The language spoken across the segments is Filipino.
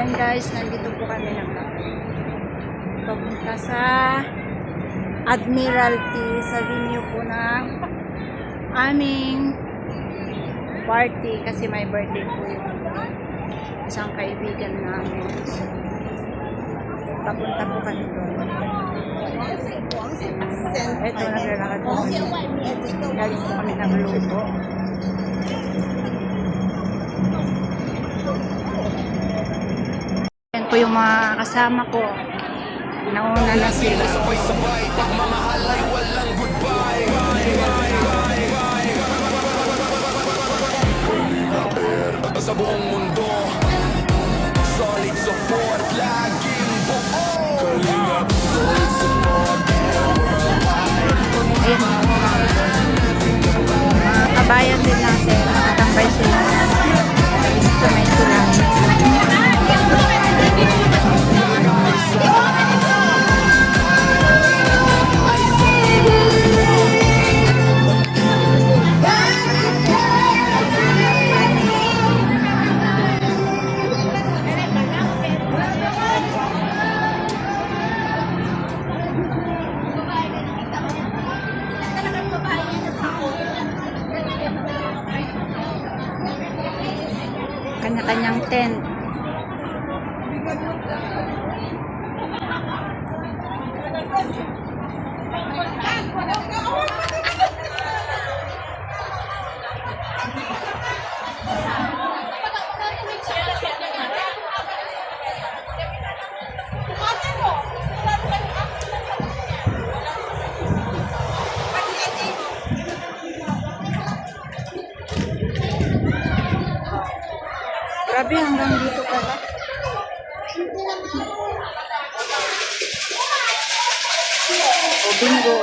Ayan guys, nandito po kami ng papunta sa Admiralty sa venue po ng aming party kasi may birthday po yung isang kaibigan namin. So, papunta po kami doon. Ito, naglalakad po kami. Galing po kami nagluto. Yan po yung mga kasama ko. Nauna na sila. Sa buong mundo, solid support, laging buo. Kalingap, solid support, Ayun, mga kabayan din natin. Nakatambay sila. Sa may tulang. Kanya-kanyang tent. Grabe, hanggang dito pala. O, bingo.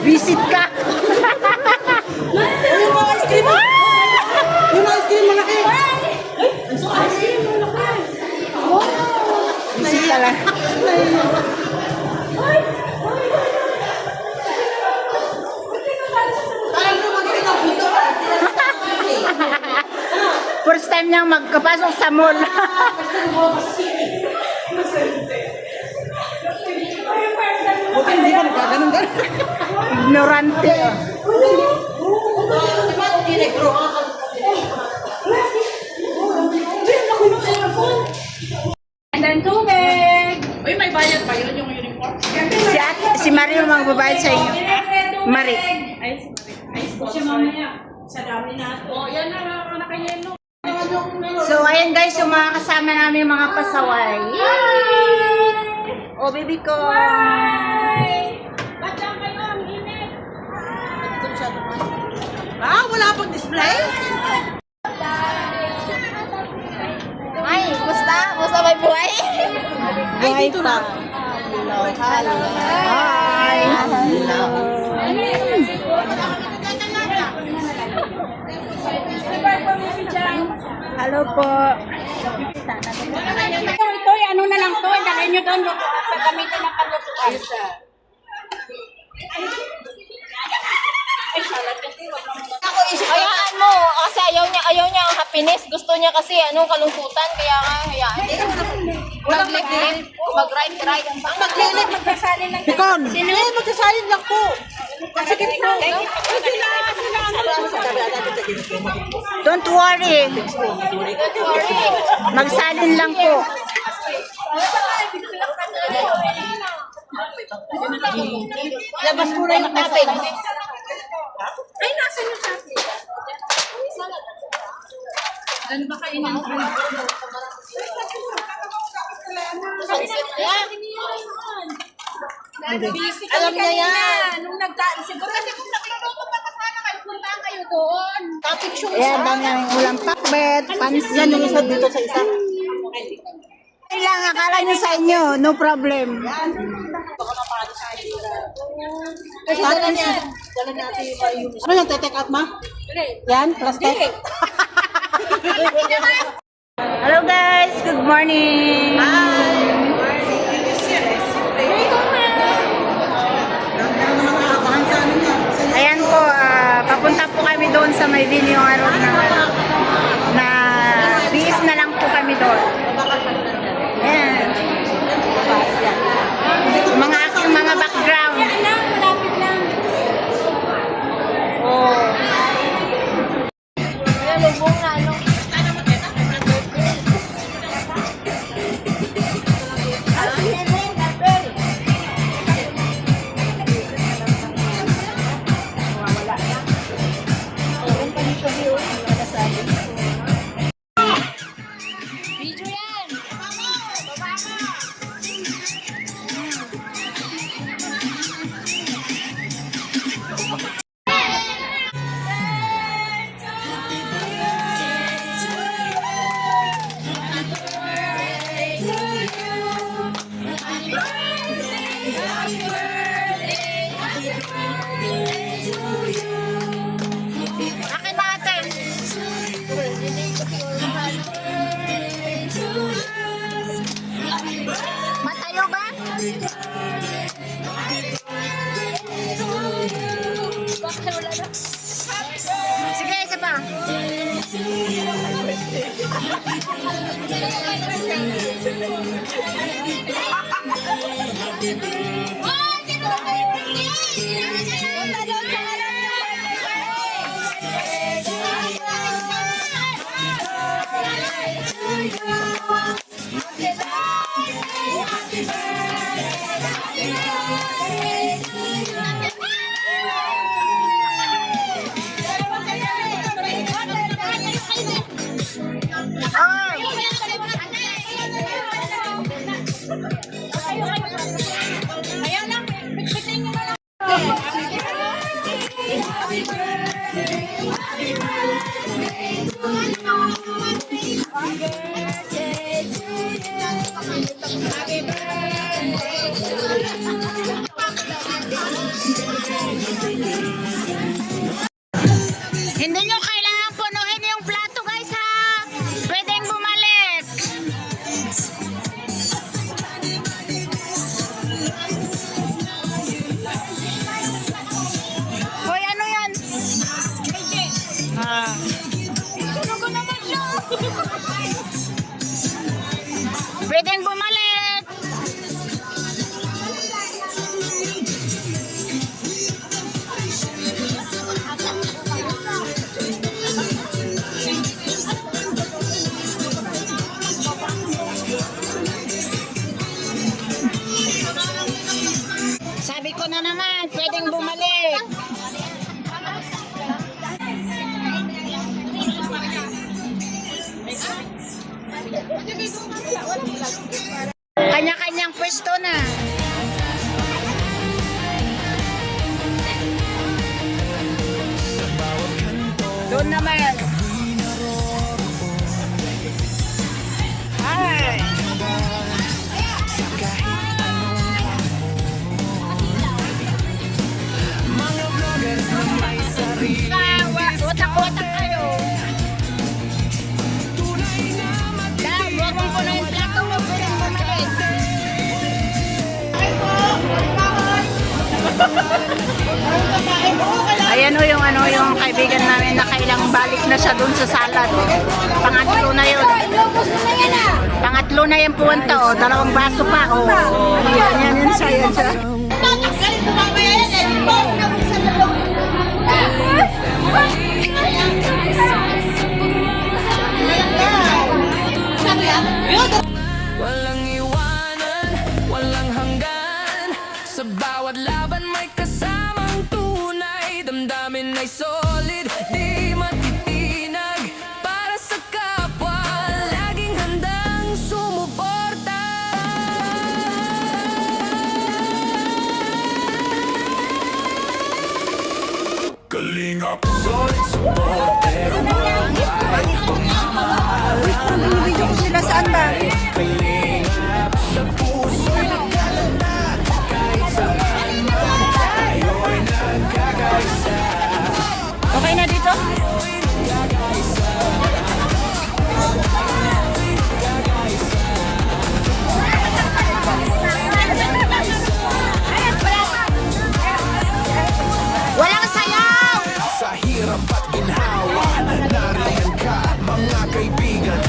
Visit ka! Yung mga ice cream! Yung mga ice cream malaki! Visit ka lang. First time niyang magkapasok sa mall. Buti hindi ka nagaganon-ganon. Ignorante. And tubig. Uy, may bayad pa yun yung uniform? Si Mario magbabayad sa inyo. Mari. Kasi mamaya, sa dami natin. Oh, yan na, nakayelo. So, ayan guys, yung mga kasama namin mga pasaway. Yay! O, baby ko. Ba't lang kayo ang init? Ah, wala pang display? Ay, gusta? Gusta may buhay? Ay, dito na. Hello. Hi. Hello. Hello po. Ito, ano na lang to, dalhin nyo doon, gagamitin ng paglutuan. Ay, salad kasi, wag lang mo. Hayaan mo, kasi ayaw niya ang happiness. Gusto niya kasi kalungkutan, kaya nga hayaan. Mag-right. Maglilig, magkasalin lang. Pikon! Eh, magsasalin lang po. Sige po. Don't worry. Magsalin lang po. Labas po na yung topping. Ay, nasa yung sabi? Ano ba kayo ng Alam niya yan. Nung siguro kasi kung nagluluto pa ka sana kayo, punta kayo doon. Topic show Ayan, dami ng ulam pakbet, pansit. Yan yung isa dito sa isa. Kailang akala nyo sa inyo, no problem. Dala niya. Dala natin yung... Ano yung take out ma? Yan, plastic. Hello guys, good morning. Hi. sa ano niya. Ayan po, papunta po kami doon sa may Vinyo Road na bis na lang po kami doon. Ayan. Mga aking mga background. Oh. Ayan, lubong na ano. Video yan! Baba ka! Akin natin. Matayo ba? Sige, isa pa. Hindi nyo kailangan punuhin yung plato, guys, ha? Pwedeng bumalik. Hoy, ano yan? Ah. Pwedeng bumalik. Sabi ko na naman, pwedeng bumalik. Kanya-kanyang pwesto na. Doon naman. Ay. Watak-watak kayo. Dahil, huwag mong punuin plato mo, pwedeng bumalik. Ayan o yung yung kaibigan namin na kailang balik na siya dun sa sala. Pangatlo na yun. Pangatlo na yung pumunta o. Dalawang baso pa o. Yan siya, yan siya. Walang iwanan, walang hanggan. Sa bawat laban may kasamang tunay. Damdamin ay solid, di matitinag. Para sa kapwa, laging handang sumuporta. Kalingap, solid support, pero walang kahit pagmamahal. Video ko sila saan ba? Kalingap, sa puso'y nagkalala. Kahit saan man tayo'y nagkakaisa. Okay na dito? ginhawa. Nariyan ka, mga kaibigan,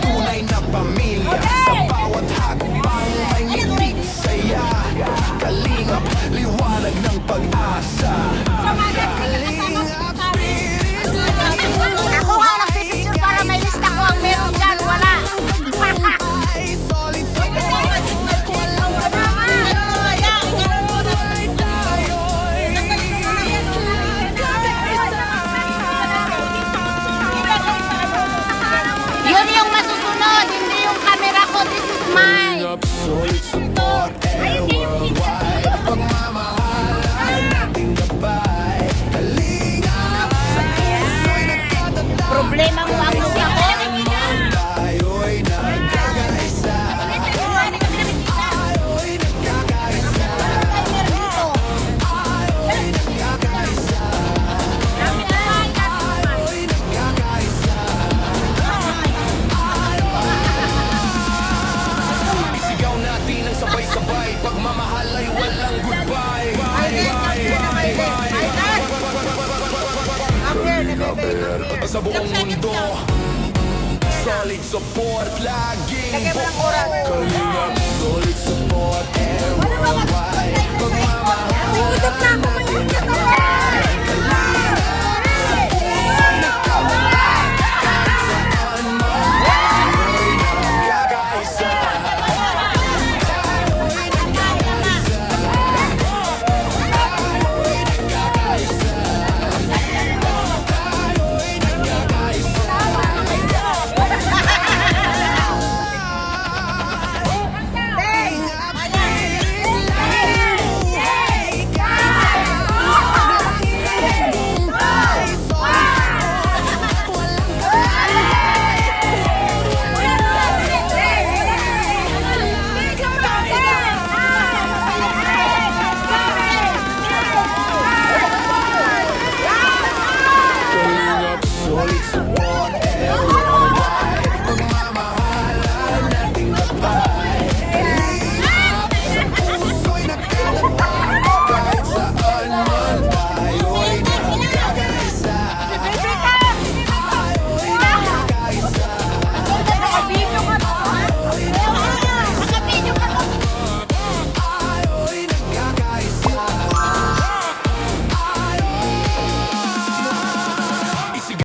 tunay na pamilya. Sa bawat hakbang may ngiti, saya. Kalingap, liwanag ng pag-asa. Kalingap, spirit. Ako nga nagpipicture para may lista ko ang meron dyan. Wala. Ay, solid support. Walang Yun yung masusunod, hindi yung camera ko. This is mine. Kalingap, solid support worldwide. Pagmamahalan nating gabay. Kalingap, sa puso'y nagtatatag. Problema mo ang lupa ko. Tayo'y nagkakaisa. Tayo'y nagkakaisa. Tayo'y nagkakaisa. Tayo'y nagkakaisa. Isigaw natin ang sabay-sabay. Pagmamahal ay walang goodbye. Sa buong mundo, solid support laging bukas. Kalingap, solid support worldwide. Pagmamahal natin